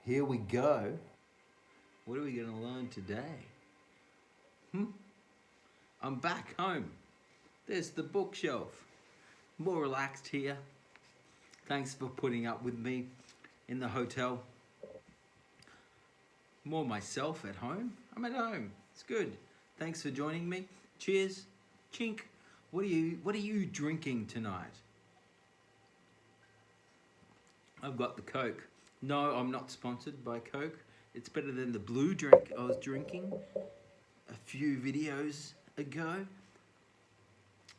Here we go. What are we going to learn today? I'm back home. There's the bookshelf. More relaxed here. Thanks for putting up with me in the hotel. More myself at home. I'm at home. It's good. Thanks for joining me. Cheers. Chink. What are you drinking tonight? I've got the Coke. No, I'm not sponsored by Coke. It's better than the blue drink I was drinking a few videos ago.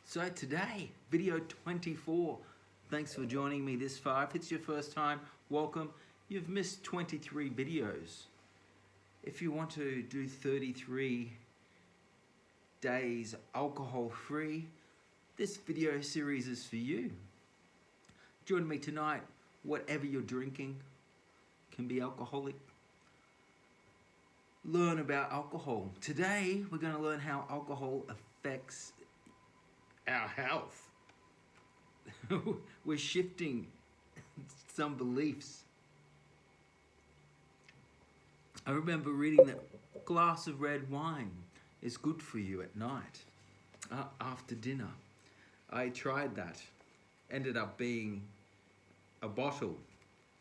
So today, video 24. Thanks for joining me this far. If it's your first time, welcome. You've missed 23 videos. If you want to do 33 days alcohol free, this video series is for you. Join me tonight. Whatever you're drinking can be alcoholic. Learn about alcohol. Today, we're going to learn how alcohol affects our health. We're shifting some beliefs. I remember reading that a glass of red wine is good for you at night, after dinner. I tried that. Ended up being a bottle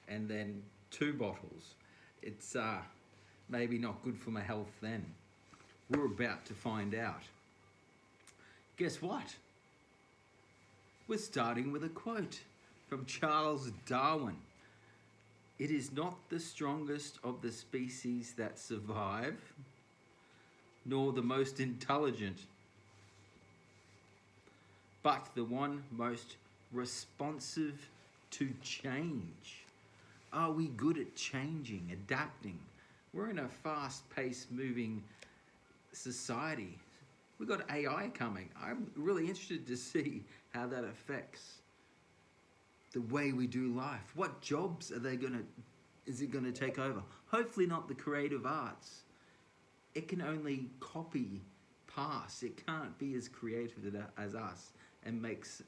and then 2 bottles. It's maybe not good for my health then. We're about to find out. Guess what? We're starting with a quote from Charles Darwin. It is not the strongest of the species that survive, nor the most intelligent, but the one most responsive to change. Are we good at changing, adapting? We're in a fast-paced moving society. We've got AI coming. I'm really interested to see how that affects the way we do life. What jobs is it gonna take over? Hopefully not the creative arts. It can only copy, pass. It can't be as creative as us and makes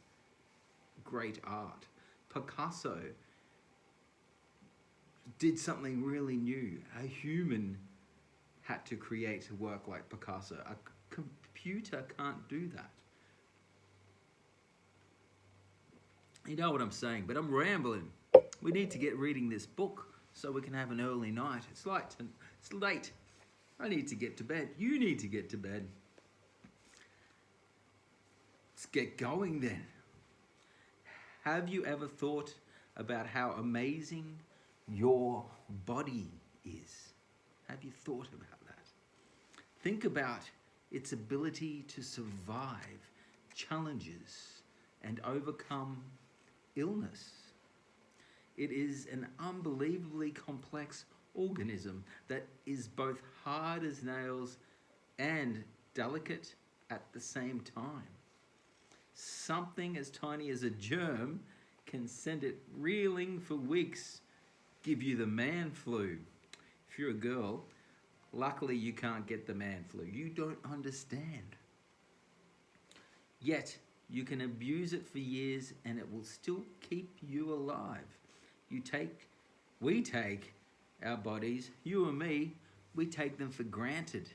great art. Picasso did something really new. A human had to create a work like Picasso. A computer can't do that. You know what I'm saying, but I'm rambling. We need to get reading this book so we can have an early night. It's late. I need to get to bed. You need to get to bed. Let's get going then. Have you ever thought about how amazing your body is? Have you thought about that? Think about its ability to survive challenges and overcome illness. It is an unbelievably complex organism that is both hard as nails and delicate at the same time. Something as tiny as a germ can send it reeling for weeks, give you the man flu. If you're a girl, luckily you can't get the man flu. You don't understand. Yet, you can abuse it for years and it will still keep you alive. We take our bodies, you and me, we take them for granted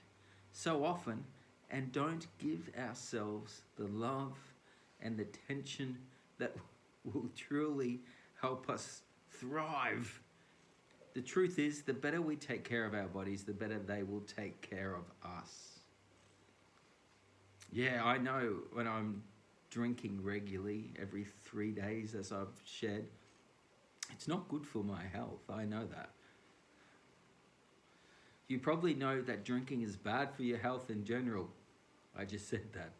so often and don't give ourselves the love and the attention that will truly help us thrive. The truth is, the better we take care of our bodies, the better they will take care of us. Yeah, I know when I'm drinking regularly every 3 days, as I've shared, it's not good for my health. I know that. You probably know that drinking is bad for your health in general. I just said that.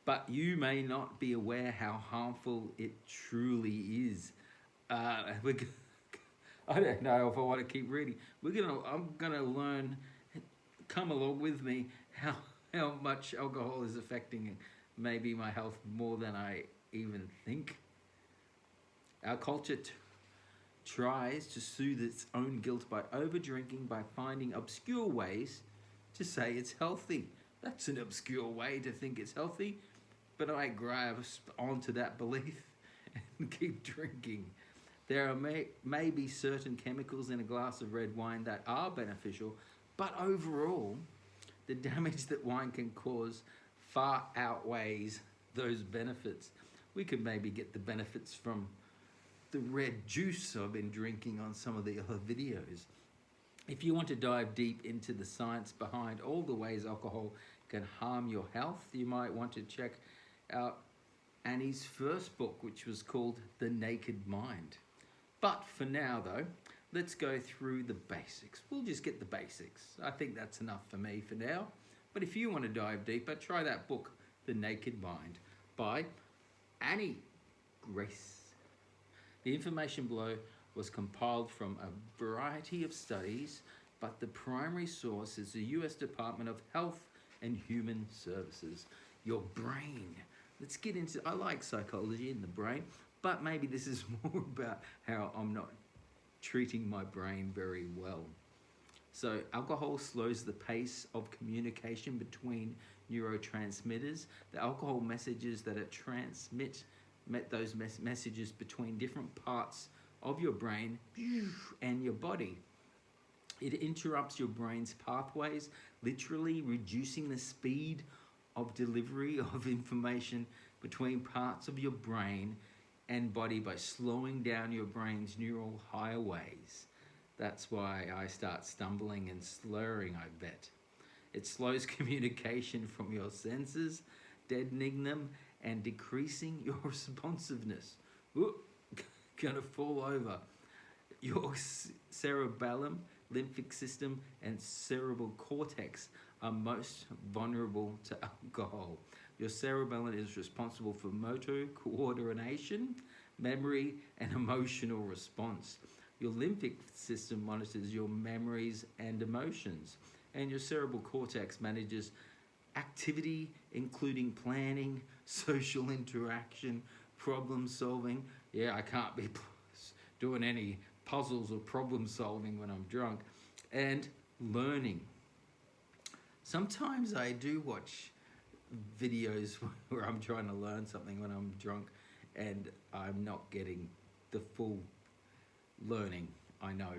But you may not be aware how harmful it truly is. I don't know if I want to keep reading. I'm gonna learn. Come along with me. How much alcohol is affecting maybe my health more than I even think. Our culture tries to soothe its own guilt by over-drinking, by finding obscure ways to say it's healthy. That's an obscure way to think it's healthy, but I grasp onto that belief and keep drinking. There may be certain chemicals in a glass of red wine that are beneficial, but overall, the damage that wine can cause far outweighs those benefits. We could maybe get the benefits from the red juice I've been drinking on some of the other videos. If you want to dive deep into the science behind all the ways alcohol can harm your health, you might want to check out Annie's first book, which was called The Naked Mind. But for now, though, let's go through the basics. We'll just get the basics. I think that's enough for me for now. But if you want to dive deeper, try that book, The Naked Mind, by Annie Grace. The information below was compiled from a variety of studies, but the primary source is the US Department of Health and Human Services. Your brain. Let's get into, I like psychology in the brain, but maybe this is more about how I'm not treating my brain very well. So alcohol slows the pace of communication between neurotransmitters. The alcohol messages that it transmit those messages between different parts of your brain and your body. It interrupts your brain's pathways, literally reducing the speed of delivery of information between parts of your brain and body by slowing down your brain's neural highways. That's why I start stumbling and slurring, I bet. It slows communication from your senses, deadening them and decreasing your responsiveness. Ooh, gonna fall over. Your cerebellum, lymphatic system, and cerebral cortex are most vulnerable to alcohol. Your cerebellum is responsible for motor coordination, memory, and emotional response. Your lymphatic system monitors your memories and emotions, and your cerebral cortex manages activity, including planning, social interaction, problem solving. Yeah, I can't be doing any puzzles or problem solving when I'm drunk. And learning. Sometimes I do watch videos where I'm trying to learn something when I'm drunk and I'm not getting the full learning, I know.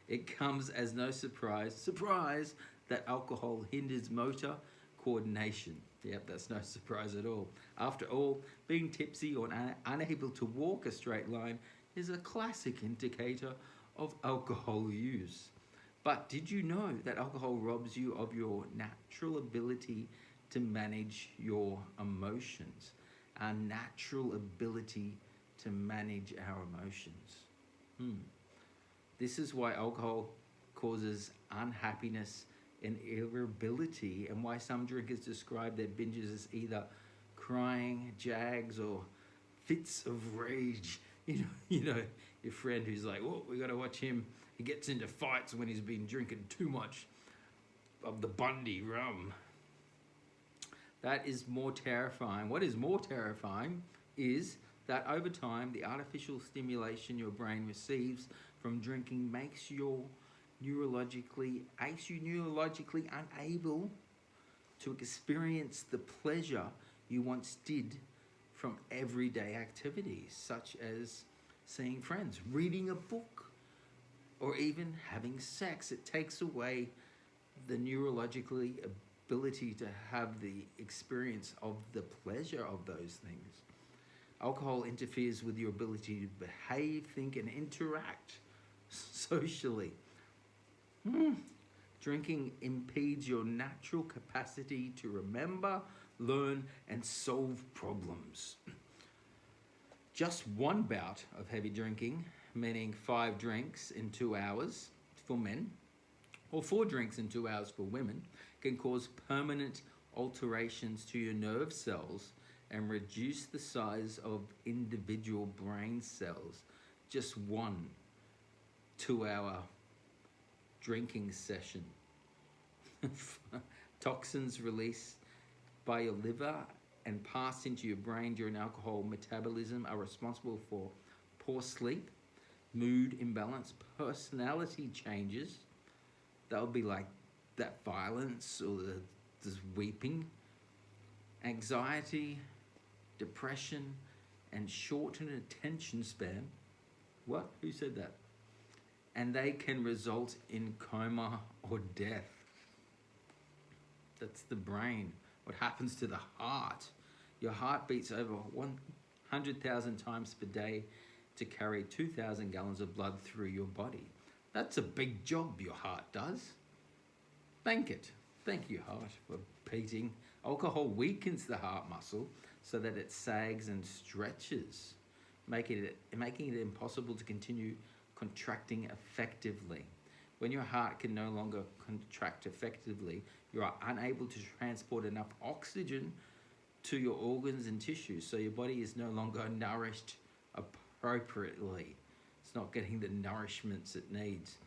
It comes as no surprise, that alcohol hinders motor coordination. Yep, that's no surprise at all. After all, being tipsy or unable to walk a straight line is a classic indicator of alcohol use. But did you know that alcohol robs you of your natural ability to manage your emotions? Our natural ability to manage our emotions. This is why alcohol causes unhappiness and irritability, and why some drinkers describe their binges as either crying, jags, or fits of rage. You know, your friend who's like, "Oh, we got to watch him. He gets into fights when he's been drinking too much of the Bundy rum." That is more terrifying. What is more terrifying is that over time, the artificial stimulation your brain receives from drinking makes you neurologically unable to experience the pleasure you once did from everyday activities, such as seeing friends, reading a book, or even having sex. It takes away the neurologically ability to have the experience of the pleasure of those things. Alcohol interferes with your ability to behave, think, and interact socially. Drinking impedes your natural capacity to remember, learn, and solve problems. Just one bout of heavy drinking, meaning 5 drinks in 2 hours for men, or 4 drinks in 2 hours for women, can cause permanent alterations to your nerve cells and reduce the size of individual brain cells. Just 1 2-hour drinking session. Toxins released by your liver and passed into your brain during alcohol metabolism are responsible for poor sleep, mood imbalance, personality changes. That'll be like that violence or this weeping, anxiety, depression, and shortened attention span. What? Who said that? And they can result in coma or death. That's the brain. What happens to the heart? Your heart beats over 100,000 times per day to carry 2,000 gallons of blood through your body. That's a big job your heart does. Thank it. Thank you, heart, for beating. Alcohol weakens the heart muscle so that it sags and stretches, making it impossible to continue contracting effectively. When your heart can no longer contract effectively, you are unable to transport enough oxygen to your organs and tissues, so your body is no longer nourished appropriately. It's not getting the nourishments it needs.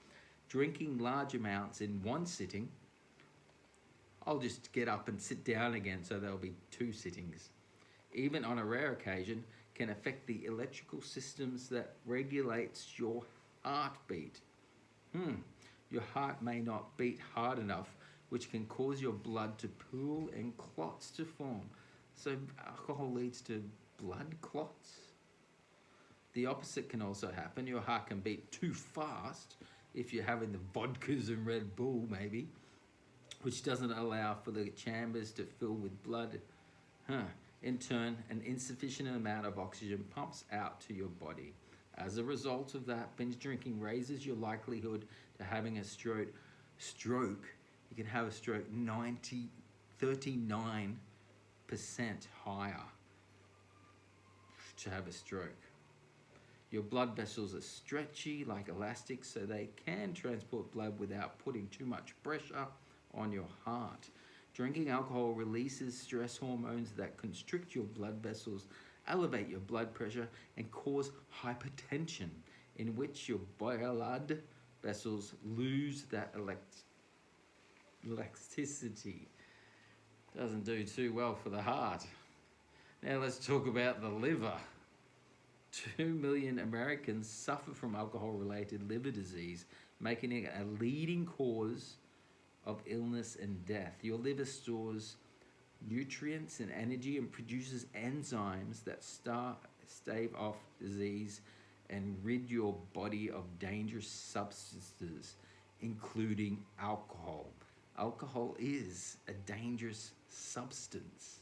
Drinking large amounts in one sitting, I'll just get up and sit down again, so there'll be 2 sittings, even on a rare occasion, can affect the electrical systems that regulates your heartbeat. Your heart may not beat hard enough, which can cause your blood to pool and clots to form. So alcohol leads to blood clots. The opposite can also happen. Your heart can beat too fast if you're having the vodkas and Red Bull, maybe, which doesn't allow for the chambers to fill with blood. In turn, an insufficient amount of oxygen pumps out to your body. As a result of that, binge drinking raises your likelihood to having a stroke. You can have a stroke 39% higher to have a stroke. Your blood vessels are stretchy like elastics, so they can transport blood without putting too much pressure on your heart. Drinking alcohol releases stress hormones that constrict your blood vessels, elevate your blood pressure, and cause hypertension, in which your blood vessels lose that elasticity. Doesn't do too well for the heart. Now let's talk about the liver. 2 million Americans suffer from alcohol-related liver disease, making it a leading cause of illness and death. Your liver stores nutrients and energy and produces enzymes that stave off disease and rid your body of dangerous substances, including alcohol. Alcohol is a dangerous substance.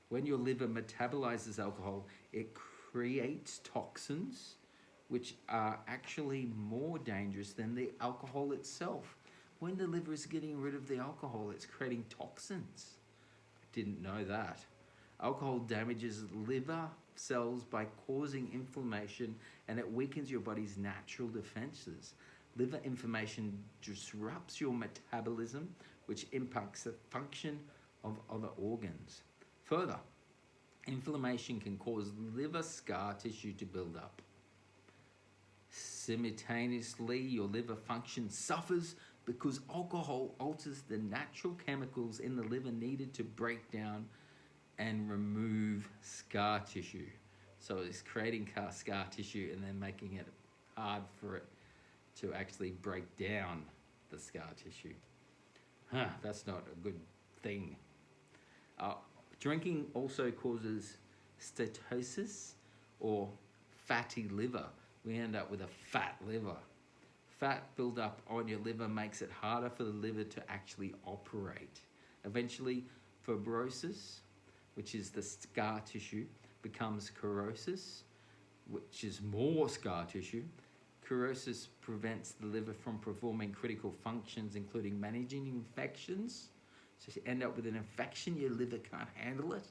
When your liver metabolizes alcohol, it creates toxins which are actually more dangerous than the alcohol itself. When the liver is getting rid of the alcohol, it's creating toxins. I didn't know that. Alcohol damages liver cells by causing inflammation, and it weakens your body's natural defenses. Liver inflammation disrupts your metabolism, which impacts the function of other organs. Further, inflammation can cause liver scar tissue to build up. Simultaneously, your liver function suffers because alcohol alters the natural chemicals in the liver needed to break down and remove scar tissue. So it's creating scar tissue and then making it hard for it to actually break down the scar tissue. That's not a good thing. Drinking also causes steatosis or fatty liver. We end up with a fat liver. Fat buildup on your liver makes it harder for the liver to actually operate. Eventually, fibrosis, which is the scar tissue, becomes cirrhosis, which is more scar tissue. Cirrhosis prevents the liver from performing critical functions, including managing infections. So if you end up with an infection, your liver can't handle it,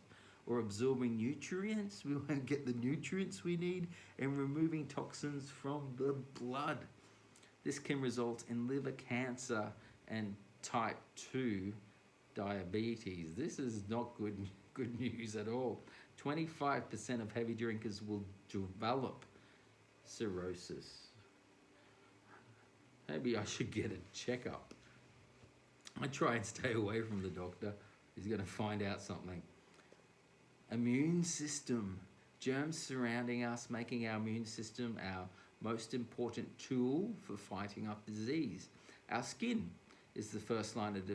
or absorbing nutrients, we won't get the nutrients we need, and removing toxins from the blood. This can result in liver cancer and type 2 diabetes. This is not good news at all. 25% of heavy drinkers will develop cirrhosis. Maybe I should get a checkup. I try and stay away from the doctor. He's going to find out something. Immune system. Germs surrounding us, making our immune system our most important tool for fighting off disease. Our skin is the first line of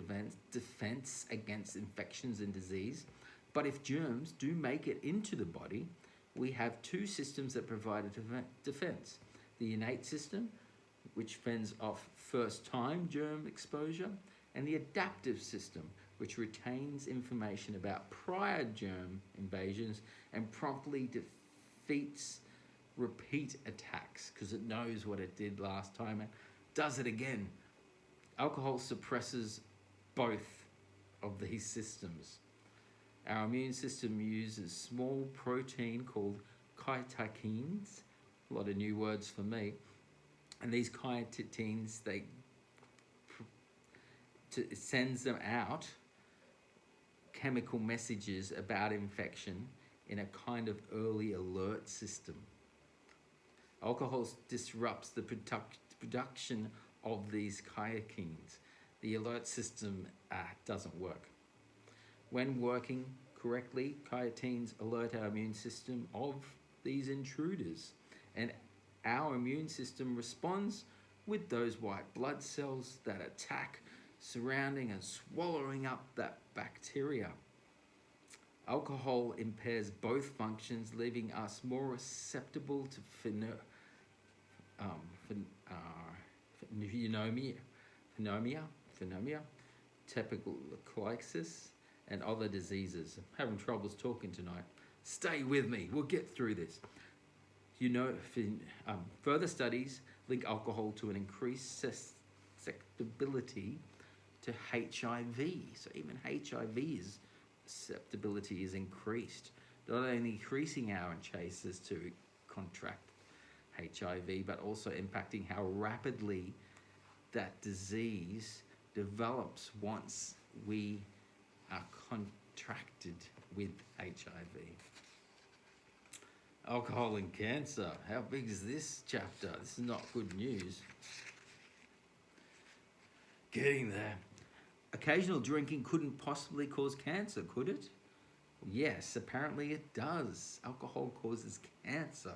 defense against infections and disease. But if germs do make it into the body, we have 2 systems that provide a defense. the innate system, which fends off first-time germ exposure, and the adaptive system, which retains information about prior germ invasions and promptly defeats repeat attacks because it knows what it did last time and does it again. Alcohol suppresses both of these systems. Our immune system uses small protein called cytokines, a lot of new words for me, and these cytokines, it sends them out chemical messages about infection in a kind of early alert system. Alcohol disrupts the production of these cytokines. The alert system doesn't work. When working correctly, cytokines alert our immune system of these intruders, and our immune system responds with those white blood cells that attack, surrounding and swallowing up that bacteria. Alcohol impairs both functions, leaving us more susceptible to pneumonia, tuberculosis, and other diseases. I'm having troubles talking tonight. Stay with me. We'll get through this. Further studies link alcohol to an increased susceptibility to HIV. So even HIV's susceptibility is increased, not only increasing our chances to contract HIV, but also impacting how rapidly that disease develops once we are contracted with HIV. Alcohol and cancer. How big is this chapter? This is not good news. Getting there. Occasional drinking couldn't possibly cause cancer, could it? Yes, apparently it does. Alcohol causes cancer.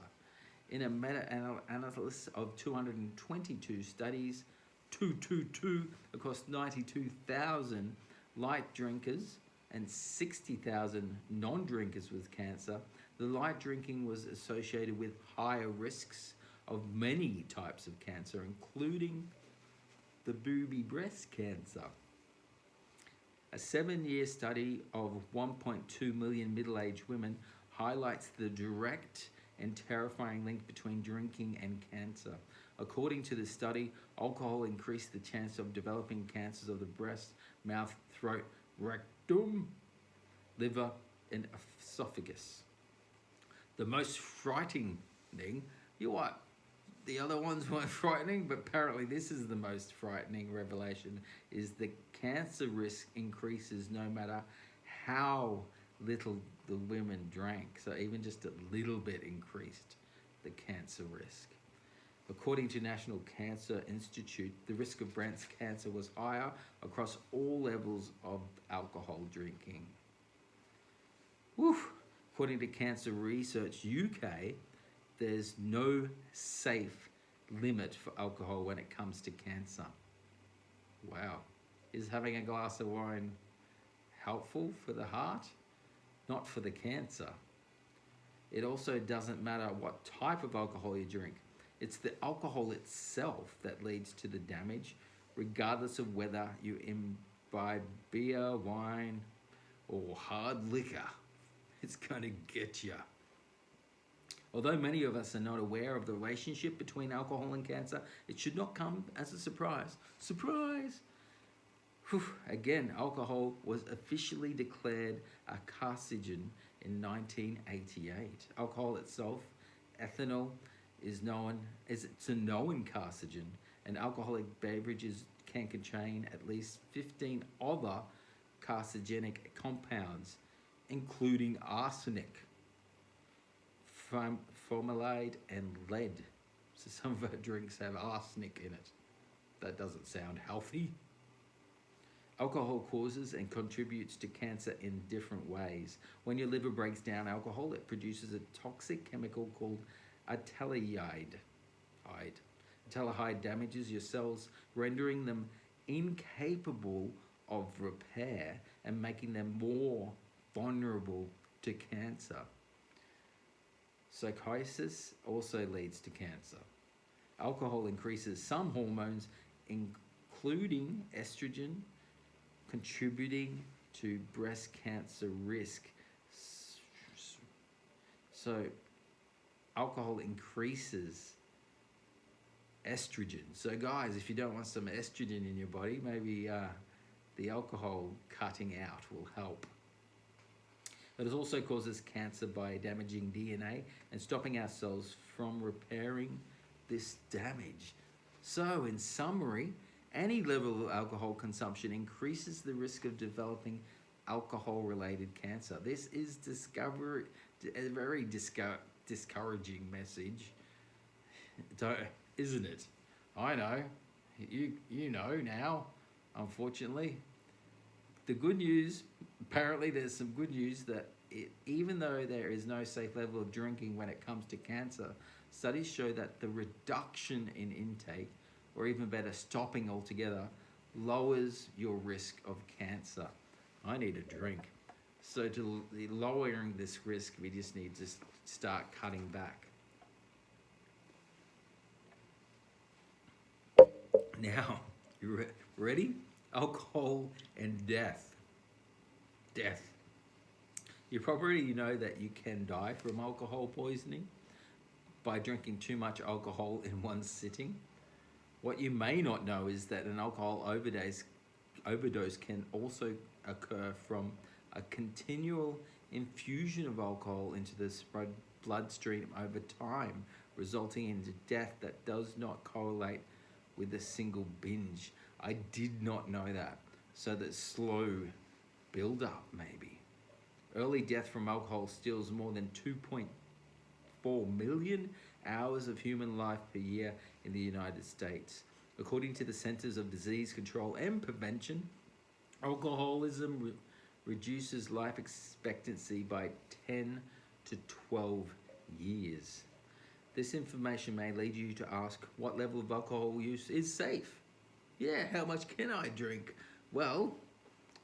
In a meta-analysis of 222 studies, 222 across 92,000 light drinkers and 60,000 non-drinkers with cancer, the light drinking was associated with higher risks of many types of cancer, including the booby breast cancer. A 7-year study of 1.2 million middle-aged women highlights the direct and terrifying link between drinking and cancer. According to the study, alcohol increased the chance of developing cancers of the breast, mouth, throat, rectum, liver, and esophagus. The most frightening thing, the other ones weren't frightening, but apparently this is the most frightening revelation, is the cancer risk increases no matter how little the women drank. So even just a little bit increased the cancer risk. According to National Cancer Institute, the risk of breast cancer was higher across all levels of alcohol drinking. Woof. According to Cancer Research UK, there's no safe limit for alcohol when it comes to cancer. Wow. Is having a glass of wine helpful for the heart? Not for the cancer. It also doesn't matter what type of alcohol you drink. It's the alcohol itself that leads to the damage, regardless of whether you imbibe beer, wine, or hard liquor. It's going to get you. Although many of us are not aware of the relationship between alcohol and cancer, it should not come as a surprise. Surprise! Whew. Again, alcohol was officially declared a carcinogen in 1988. Alcohol itself, ethanol, it's a known carcinogen, and alcoholic beverages can contain at least 15 other carcinogenic compounds, including arsenic, formaldehyde, and lead. So some of our drinks have arsenic in it. That doesn't sound healthy. Alcohol causes and contributes to cancer in different ways. When your liver breaks down alcohol, it produces a toxic chemical called aldehyde. Aldehyde damages your cells, rendering them incapable of repair and making them more vulnerable to cancer. Psychosis also leads to cancer. Alcohol increases some hormones, including estrogen, contributing to breast cancer risk. So, alcohol increases estrogen. So, guys, if you don't want some estrogen in your body, maybe the alcohol cutting out will help. It also causes cancer by damaging DNA and stopping our cells from repairing this damage. So, in summary, any level of alcohol consumption increases the risk of developing alcohol-related cancer. This is a very discouraging message, isn't it? I know. You know now, unfortunately. The good news, apparently there's some good news that even though there is no safe level of drinking when it comes to cancer, studies show that the reduction in intake, or even better, stopping altogether, lowers your risk of cancer. I need a drink. So to lowering this risk, we just need to start cutting back. Now, you ready? Alcohol and death. Death. You probably know that you can die from alcohol poisoning by drinking too much alcohol in one sitting. What you may not know is that an alcohol overdose can also occur from a continual infusion of alcohol into the bloodstream over time, resulting in death that does not correlate with a single binge. I did not know that. So that slow build up, maybe. Early death from alcohol steals more than 2.4 million hours of human life per year in the United States. According to the Centers of Disease Control and Prevention, alcoholism reduces life expectancy by 10 to 12 years. This information may lead you to ask, what level of alcohol use is safe? Yeah, how much can I drink? Well,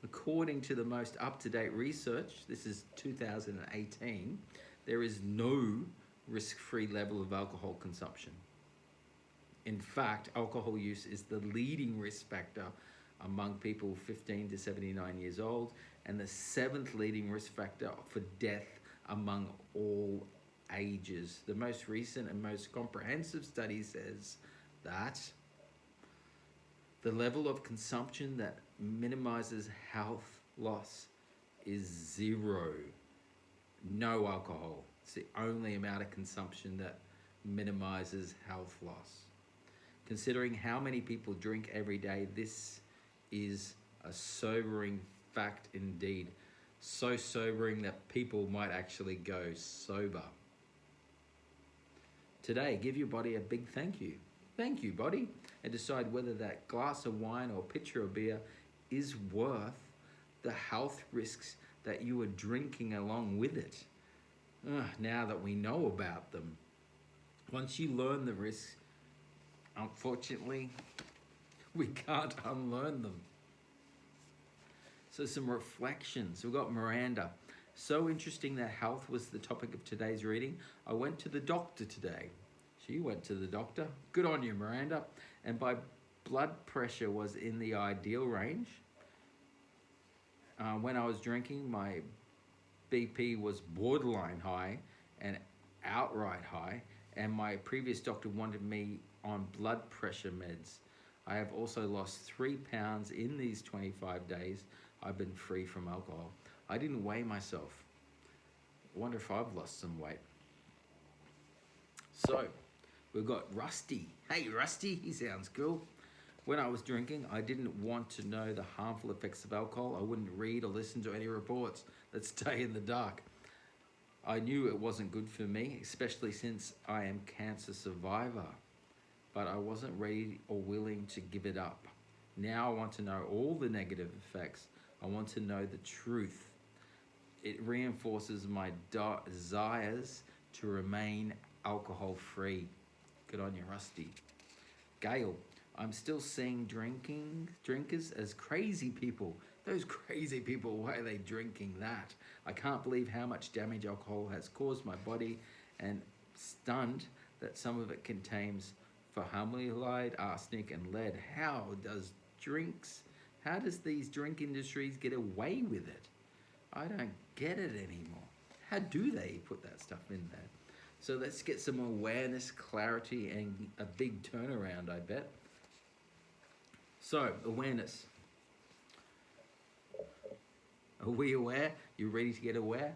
according to the most up-to-date research, this is 2018, there is no risk-free level of alcohol consumption. In fact, alcohol use is the leading risk factor among people 15 to 79 years old, and the 7th leading risk factor for death among all ages. The most recent and most comprehensive study says that the level of consumption that minimizes health loss is 0. No alcohol. It's the only amount of consumption that minimizes health loss. Considering how many people drink every day, this is a sobering fact indeed. So sobering that people might actually go sober. Today, give your body a big thank you. Thank you, body. And decide whether that glass of wine or pitcher of beer is worth the health risks that you are drinking along with it. Now that we know about them. Once you learn the risks, unfortunately, we can't unlearn them. So some reflections. We've got Miranda. So interesting that health was the topic of today's reading. I went to the doctor today. She went to the doctor. Good on you, Miranda. And my blood pressure was in the ideal range. When I was drinking, my BP was borderline high and outright high. And my previous doctor wanted me on blood pressure meds. I have also lost 3 pounds in these 25 days. I've been free from alcohol. I didn't weigh myself. I wonder if I've lost some weight. So, we've got Rusty. Hey, Rusty, he sounds cool. When I was drinking, I didn't want to know the harmful effects of alcohol. I wouldn't read or listen to any reports that stay in the dark. I knew it wasn't good for me, especially since I am cancer survivor. But I wasn't ready or willing to give it up. Now I want to know all the negative effects. I want to know the truth. It reinforces my desires to remain alcohol-free. Good on you, Rusty. Gail, I'm still seeing drinkers as crazy people. Those crazy people, why are they drinking that? I can't believe how much damage alcohol has caused my body, and stunned that some of it contains formaldehyde, arsenic, and lead. How does these drink industries get away with it? I don't get it anymore. How do they put that stuff in there? So let's get some awareness, clarity, and a big turnaround, I bet. So, awareness. Are we aware? You ready to get aware?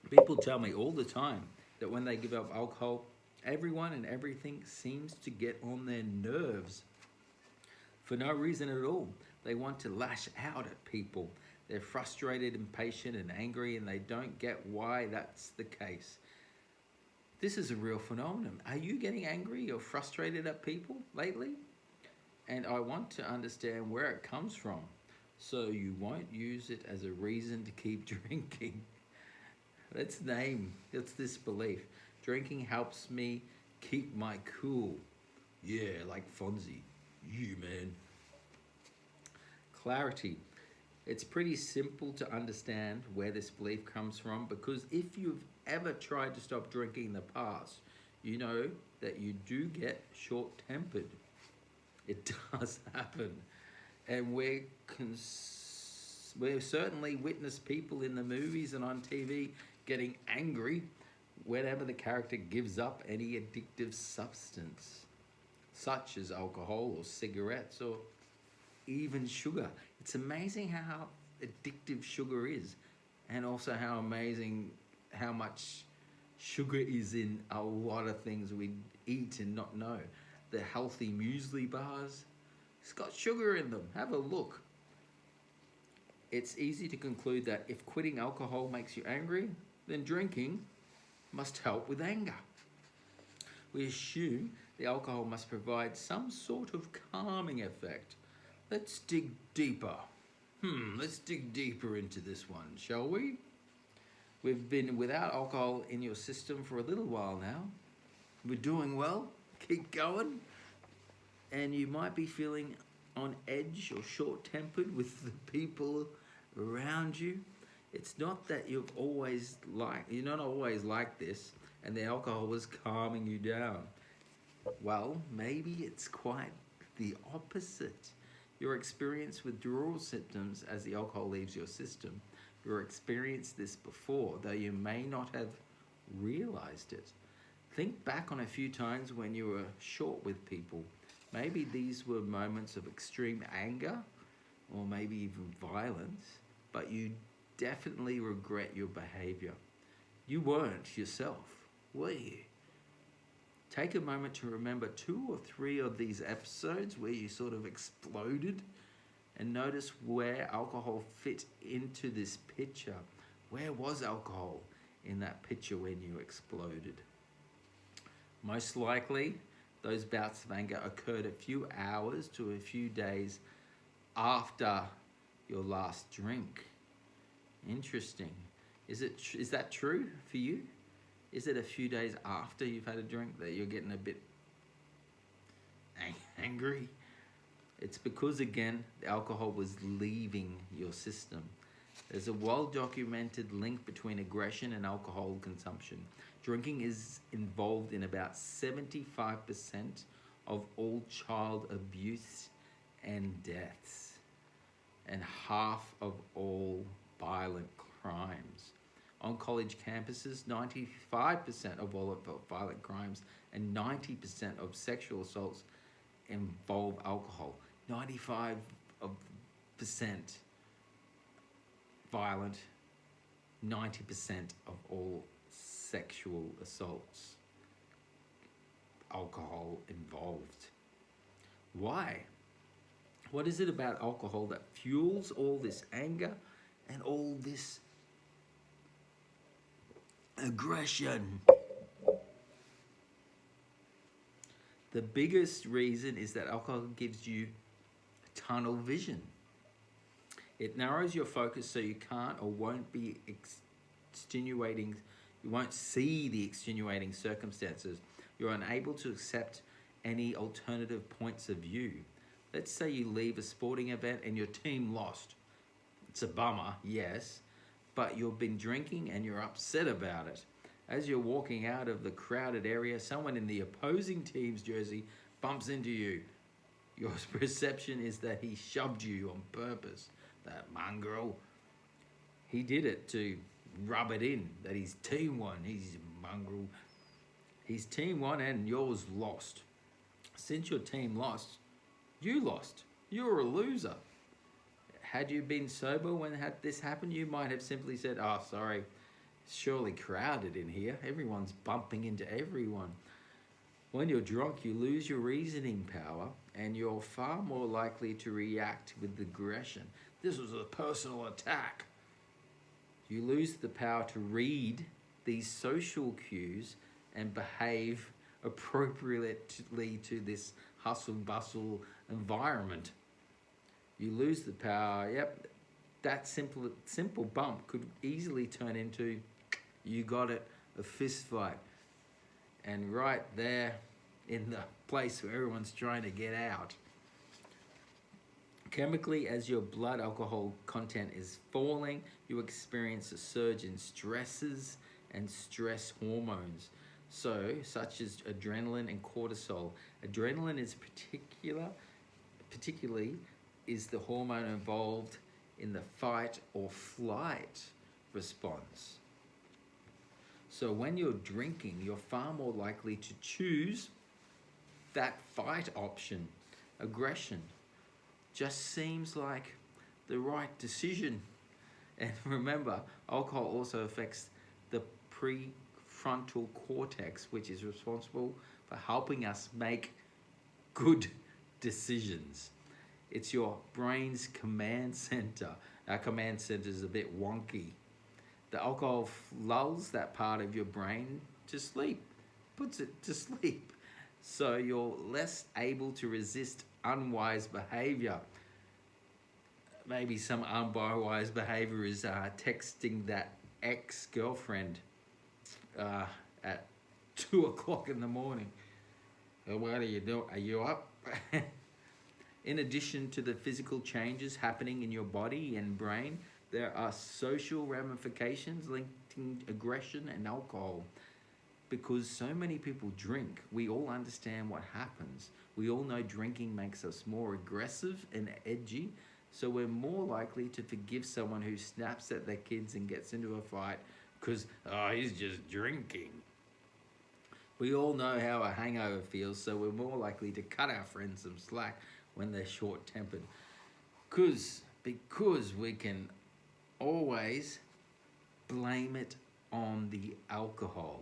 People tell me all the time that when they give up alcohol, everyone and everything seems to get on their nerves for no reason at all. They want to lash out at people. They're frustrated, impatient, and angry, and they don't get why that's the case. This is a real phenomenon. Are you getting angry or frustrated at people lately? And I want to understand where it comes from so you won't use it as a reason to keep drinking. It's this belief. Drinking helps me keep my cool. Yeah, like Fonzie. You, man. Clarity. It's pretty simple to understand where this belief comes from, because if you've ever tried to stop drinking in the past, you know that you do get short-tempered. It does happen. And we've certainly witnessed people in the movies and on TV getting angry whenever the character gives up any addictive substance, such as alcohol or cigarettes or even sugar. It's amazing how addictive sugar is, and also how amazing how much sugar is in a lot of things we eat and not know. The healthy muesli bars, it's got sugar in them. Have a look. It's easy to conclude that if quitting alcohol makes you angry, then drinking must help with anger. We assume the alcohol must provide some sort of calming effect. Let's dig deeper. Let's dig deeper into this one, shall we? We've been without alcohol in your system for a little while now. We're doing well. Keep going. And you might be feeling on edge or short-tempered with the people around you. It's not that you're not always like this and the alcohol was calming you down. Well, maybe it's quite the opposite. Your experience withdrawal symptoms as the alcohol leaves your system. You've experienced this before, though you may not have realized it. Think back on a few times when you were short with people. Maybe these were moments of extreme anger, or maybe even violence, but you definitely regret your behavior. You weren't yourself, were you? Take a moment to remember 2 or 3 of these episodes where you sort of exploded, and notice where alcohol fit into this picture. Where was alcohol in that picture when you exploded? Most likely, those bouts of anger occurred a few hours to a few days after your last drink. Interesting. Is that true for you? Is it a few days after you've had a drink that you're getting a bit angry? It's because, again, the alcohol was leaving your system. There's a well-documented link between aggression and alcohol consumption. Drinking is involved in about 75% of all child abuse and deaths, and half of all violent crimes. On college campuses, 95% of all violent crimes and 90% of sexual assaults involve alcohol. 95% violent, 90% of all sexual assaults, alcohol involved. Why? What is it about alcohol that fuels all this anger and all this aggression? The biggest reason is that alcohol gives you tunnel vision. It narrows your focus so you can't or won't be extenuating, you won't see the extenuating circumstances. You're unable to accept any alternative points of view. Let's say you leave a sporting event and your team lost. It's a bummer, yes, but you've been drinking and you're upset about it. As you're walking out of the crowded area, someone in the opposing team's jersey bumps into you. Your perception is that he shoved you on purpose. That mongrel. He did it to rub it in that his team won. He's a mongrel. His team won and yours lost. Since your team lost, you lost. You're a loser. Had you been sober when this happened, you might have simply said, "Oh, sorry, it's surely crowded in here. Everyone's bumping into everyone." When you're drunk, you lose your reasoning power and you're far more likely to react with aggression. This was a personal attack. You lose the power to read these social cues and behave appropriately to this hustle bustle environment. You lose the power. Yep, that simple bump could easily turn into, you got it, a fist fight. And right there in the place where everyone's trying to get out. Chemically, as your blood alcohol content is falling, you experience a surge in stresses and stress hormones. Such as adrenaline and cortisol. Adrenaline is particularly is the hormone involved in the fight or flight response. So when you're drinking, you're far more likely to choose that fight option. Aggression just seems like the right decision. And remember, alcohol also affects the prefrontal cortex, which is responsible for helping us make good decisions. It's your brain's command center. Our command center is a bit wonky. The alcohol lulls that part of your brain to sleep, puts it to sleep. So you're less able to resist unwise behavior. Maybe some unwise behavior is texting that ex-girlfriend at 2 o'clock in the morning. What are you doing? Are you up? In addition to the physical changes happening in your body and brain, there are social ramifications linking aggression and alcohol. Because so many people drink, we all understand what happens. We all know drinking makes us more aggressive and edgy, so we're more likely to forgive someone who snaps at their kids and gets into a fight because, he's just drinking. We all know how a hangover feels, so we're more likely to cut our friends some slack when they're short-tempered. Because we can always blame it on the alcohol.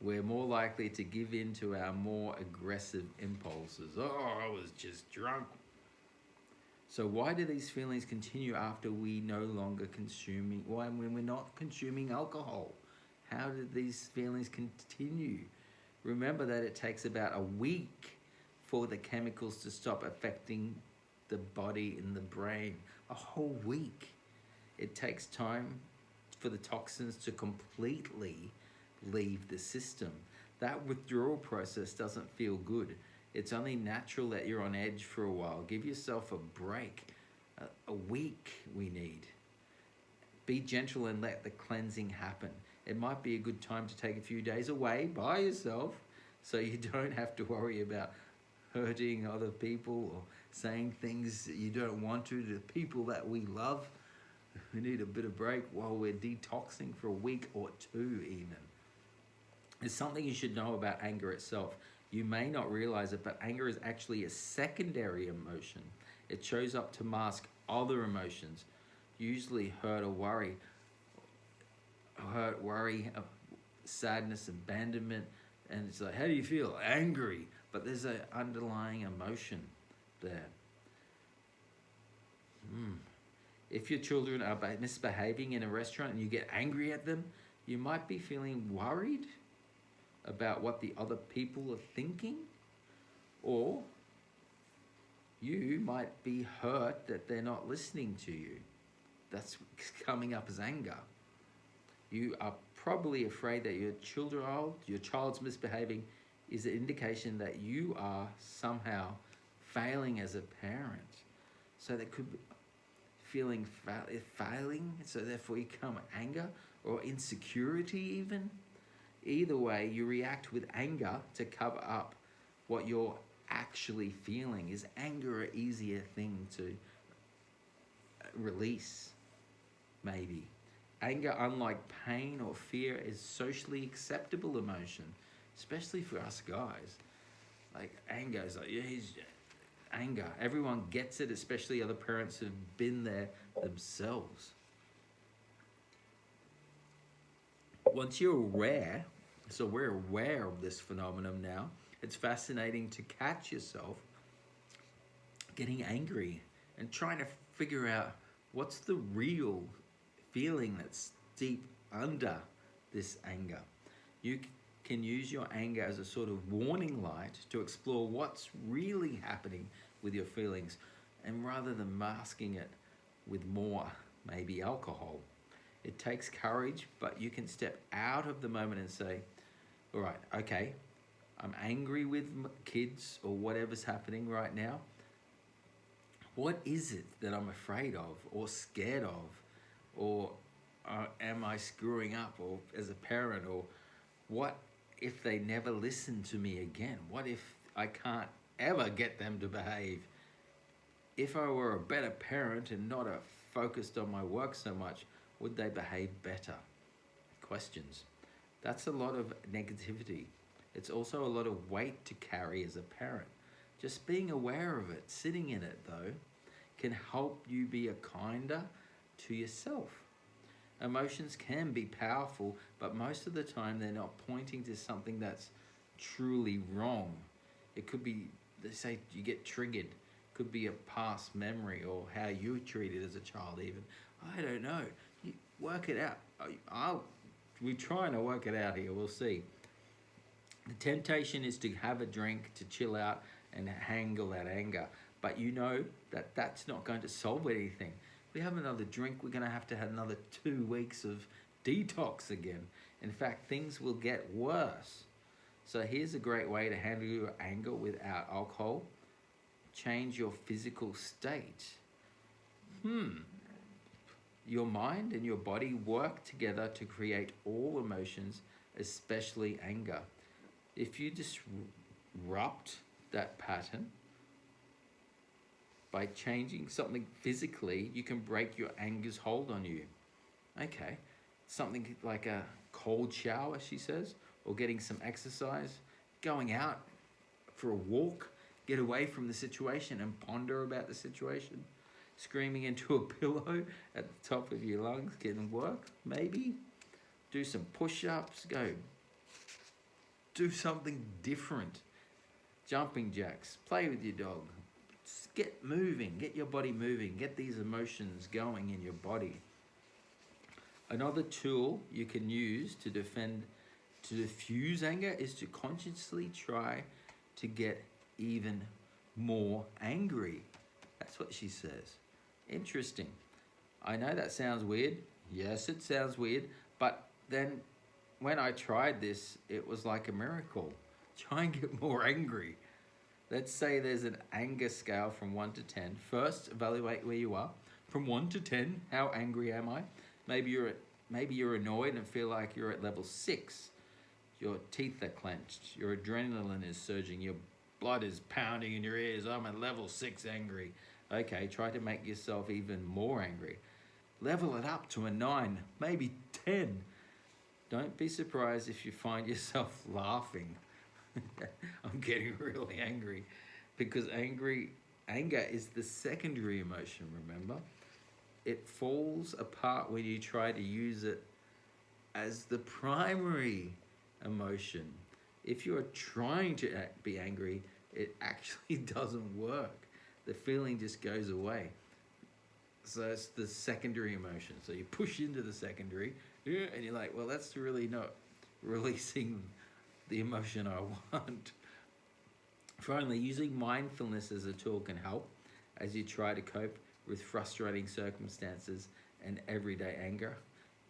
We're more likely to give in to our more aggressive impulses. I was just drunk. So why do these feelings continue after we no longer when we're not consuming alcohol? How do these feelings continue? Remember that it takes about a week for the chemicals to stop affecting the body and the brain. A whole week. It takes time for the toxins to completely leave the system. That withdrawal process doesn't feel good. It's only natural that you're on edge for a while. Give yourself a break. A week we need. Be gentle and let the cleansing happen. It might be a good time to take a few days away by yourself so you don't have to worry about hurting other people or saying things that you don't want to the people that we love. We need a bit of break while we're detoxing for a week or two even. There's something you should know about anger itself. You may not realize it, but anger is actually a secondary emotion. It shows up to mask other emotions, usually hurt, worry, sadness, abandonment. And it's like, how do you feel? Angry. But there's an underlying emotion there. If your children are misbehaving in a restaurant and you get angry at them, you might be feeling worried about what the other people are thinking, or you might be hurt that they're not listening to you. That's coming up as anger. You are probably afraid that your child's misbehaving is an indication that you are somehow failing as a parent. So that could be feeling failing, so therefore you come anger, or insecurity even. Either way, you react with anger to cover up what you're actually feeling. Is anger an easier thing to release? Maybe. Anger, unlike pain or fear, is socially acceptable emotion, especially for us guys. Like anger is like, yeah, he's anger. Everyone gets it, especially other parents who've been there themselves. Once you're aware, so we're aware of this phenomenon now, it's fascinating to catch yourself getting angry and trying to figure out what's the real feeling that's deep under this anger. You can use your anger as a sort of warning light to explore what's really happening with your feelings, and rather than masking it with more, maybe alcohol. It takes courage, but you can step out of the moment and say, all right, okay, I'm angry with kids or whatever's happening right now. What is it that I'm afraid of or scared of? Or am I screwing up or as a parent? Or what if they never listen to me again? What if I can't ever get them to behave? If I were a better parent and not focused on my work so much, would they behave better? Questions. That's a lot of negativity. It's also a lot of weight to carry as a parent. Just being aware of it, sitting in it though, can help you be a kinder to yourself. Emotions can be powerful, but most of the time they're not pointing to something that's truly wrong. It could be, they say you get triggered. Could be a past memory or how you were treated as a child even. I don't know. You work it out. We're trying to work it out here. We'll see. The temptation is to have a drink, to chill out and handle that anger. But you know that that's not going to solve anything. If we have another drink, we're going to have another 2 weeks of detox again. In fact, things will get worse. So here's a great way to handle your anger without alcohol. Change your physical state. Your mind and your body work together to create all emotions, especially anger. If you disrupt that pattern by changing something physically, you can break your anger's hold on you. Okay, something like a cold shower, she says, or getting some exercise, going out for a walk, get away from the situation and ponder about the situation. Screaming into a pillow at the top of your lungs can work, maybe. Do some push-ups, go do something different. Jumping jacks, play with your dog. Just get moving, get your body moving, get these emotions going in your body. Another tool you can use to diffuse anger is to consciously try to get even more angry. That's what she says. Interesting. I know that sounds weird. Yes, it sounds weird. But then when I tried this, it was like a miracle. Try and get more angry. Let's say there's an anger scale from 1 to 10. First, evaluate where you are. From 1 to 10, how angry am I? Maybe you're annoyed and feel like you're at level 6. Your teeth are clenched. Your adrenaline is surging. Your blood is pounding in your ears. I'm at level 6 angry. Okay, try to make yourself even more angry. Level it up to a 9, maybe 10. Don't be surprised if you find yourself laughing. I'm getting really angry. Because anger is the secondary emotion, remember? It falls apart when you try to use it as the primary emotion. If you're trying to be angry, it actually doesn't work. The feeling just goes away. So it's the secondary emotion. So you push into the secondary, and you're like, well, that's really not releasing the emotion I want. Finally, using mindfulness as a tool can help as you try to cope with frustrating circumstances and everyday anger.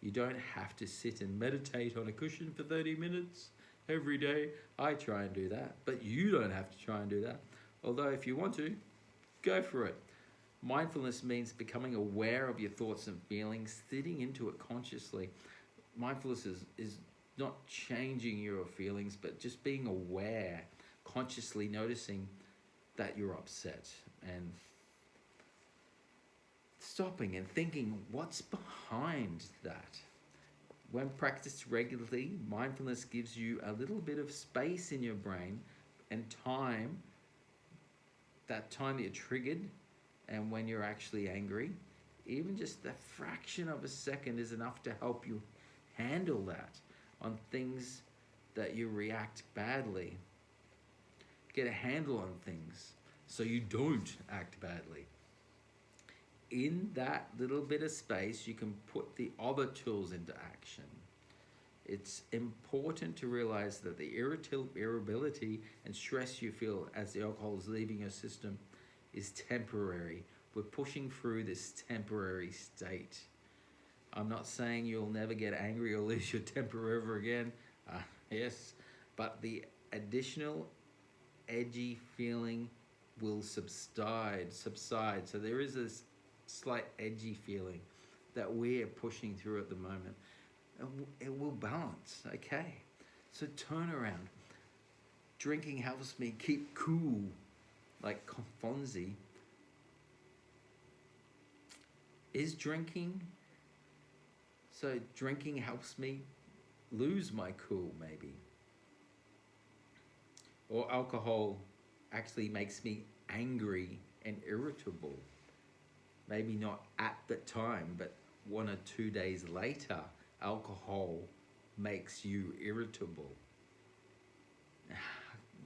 You don't have to sit and meditate on a cushion for 30 minutes every day. I try and do that, but you don't have to try and do that. Although if you want to, go for it. Mindfulness means becoming aware of your thoughts and feelings, sitting into it consciously. mindfulness is not changing your feelings, but just being aware, consciously noticing that you're upset and stopping and thinking what's behind that. When practiced regularly, mindfulness gives you a little bit of space in your brain and time, that time that you're triggered and when you're actually angry. Even just a fraction of a second is enough to help you handle that on things that you react badly. Get a handle on things so you don't act badly. In that little bit of space, you can put the other tools into action. It's important to realize that the irritability and stress you feel as the alcohol is leaving your system is temporary. We're pushing through this temporary state. I'm not saying you'll never get angry or lose your temper ever again. Yes, but the additional edgy feeling will subside. So there is this slight edgy feeling that we're pushing through at the moment. It will balance, okay? So turn around. Drinking helps me keep cool, like Fonzie. Is drinking, so drinking helps me lose my cool, maybe. Or alcohol actually makes me angry and irritable. Maybe not at the time, but 1 or 2 days later, alcohol makes you irritable.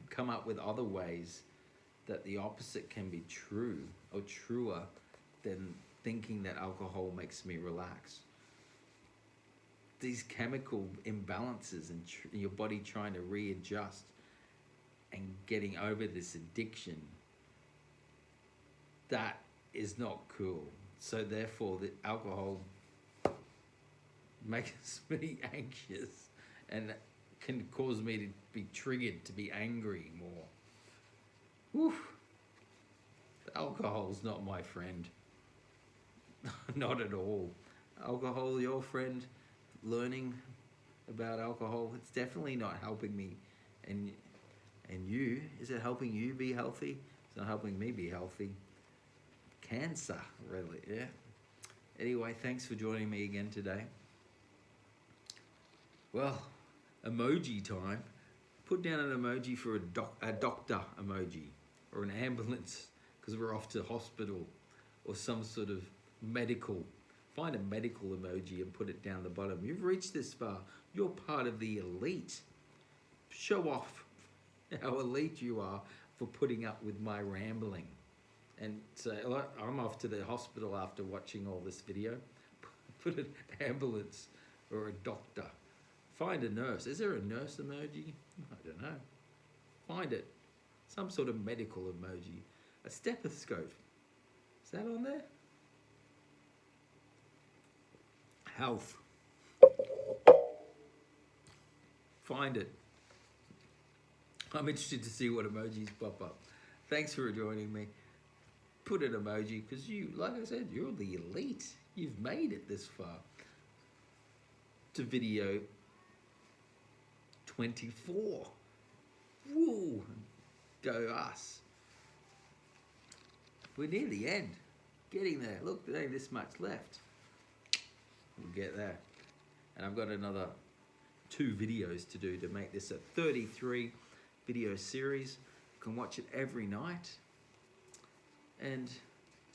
Come up with other ways that the opposite can be true or truer than thinking that alcohol makes me relax. These chemical imbalances and your body trying to readjust and getting over this addiction, that is not cool. So therefore the alcohol makes me anxious and can cause me to be triggered to be angry more. Whew. The alcohol's not my friend. Not at all. Alcohol, your friend. Learning about alcohol, it's definitely not helping me. And you, is it helping you be healthy? It's not helping me be healthy. Cancer, really, yeah. Anyway, thanks for joining me again today. Well, emoji time. Put down an emoji for a doctor emoji or an ambulance because we're off to hospital or some sort of medical. Find a medical emoji and put it down the bottom. You've reached this far. You're part of the elite. Show off how elite you are for putting up with my rambling. And so I'm off to the hospital after watching all this video. Put an ambulance or a doctor. Find a nurse. Is there a nurse emoji? I don't know. Find it. Some sort of medical emoji. A stethoscope. Is that on there? Health. Find it. I'm interested to see what emojis pop up. Thanks for joining me. Put an emoji because you, like I said, you're the elite. You've made it this far. To video 24. Woo! Go us. We're near the end. Getting there. Look, there ain't this much left. We'll get there. And I've got another 2 videos to do to make this a 33 video series. You can watch it every night. And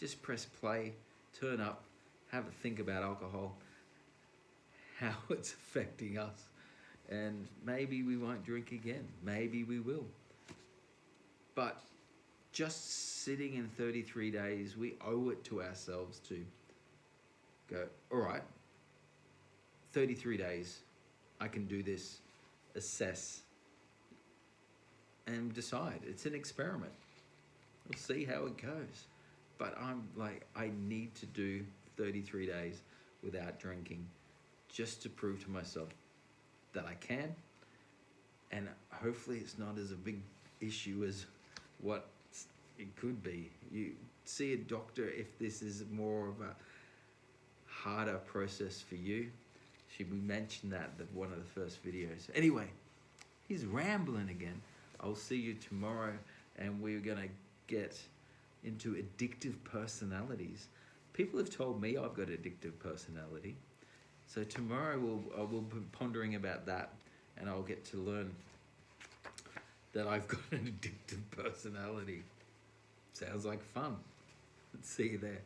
just press play, turn up, have a think about alcohol, how it's affecting us. And maybe we won't drink again. Maybe we will. But just sitting in 33 days, we owe it to ourselves to go, all right, 33 days, I can do this, assess, and decide. It's an experiment. We'll see how it goes. But I'm like, I need to do 33 days without drinking just to prove to myself that I can. And hopefully it's not as a big issue as what it could be. You see a doctor if this is more of a harder process for you. We mentioned that one of the first videos. Anyway, he's rambling again. I'll see you tomorrow, and we're gonna get into addictive personalities. People have told me I've got addictive personality. So tomorrow we'll be pondering about that, and I'll get to learn that I've got an addictive personality. Sounds like fun. See you there.